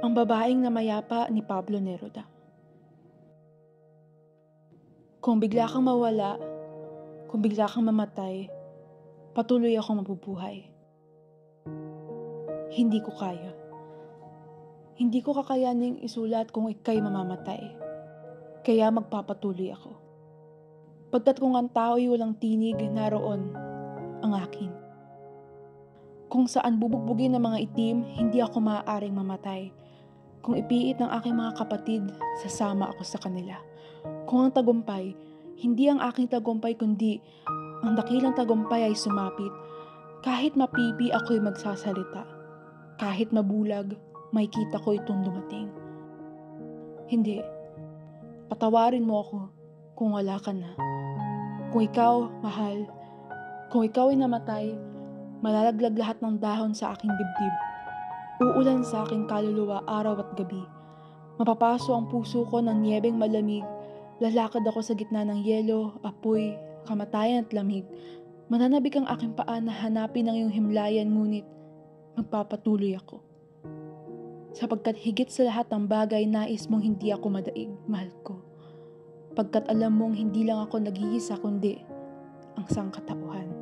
Ang babaeng namayapa ni Pablo Neruda. Kung bigla kang mawala, kung bigla kang mamatay, patuloy akong mabubuhay. Hindi ko kaya. Hindi ko kakayaning isulat kung ika'y mamamatay. Kaya magpapatuloy ako. Pagkat kung ang tao'y walang tinig, naroon ang akin. Kung saan bubugbugin ng mga itim, hindi ako maaaring mamatay. Kung ipiit ng aking mga kapatid, sasama ako sa kanila. Kung ang tagumpay, hindi ang aking tagumpay kundi ang dakilang tagumpay ay sumapit. Kahit mapipi ako'y magsasalita. Kahit mabulag, makikita ko itong dumating. Hindi. Patawarin mo ako kung wala ka na. Kung ikaw, mahal, kung ikaw ay namatay, malalaglag lahat ng dahon sa aking dibdib. Uulan sa aking kaluluwa araw at gabi. Mapapaso ang puso ko ng niyebeng malamig. Lalakad ako sa gitna ng yelo, apoy, kamatayan at lamig. Mananabik ang aking paa na hanapin ang iyong himlayan, ngunit magpapatuloy ako. Sapagkat higit sa lahat ng bagay, nais mong hindi ako madaig, mahal ko. Pagkat alam mong hindi lang ako nag-iisa kundi ang sangkatauhan.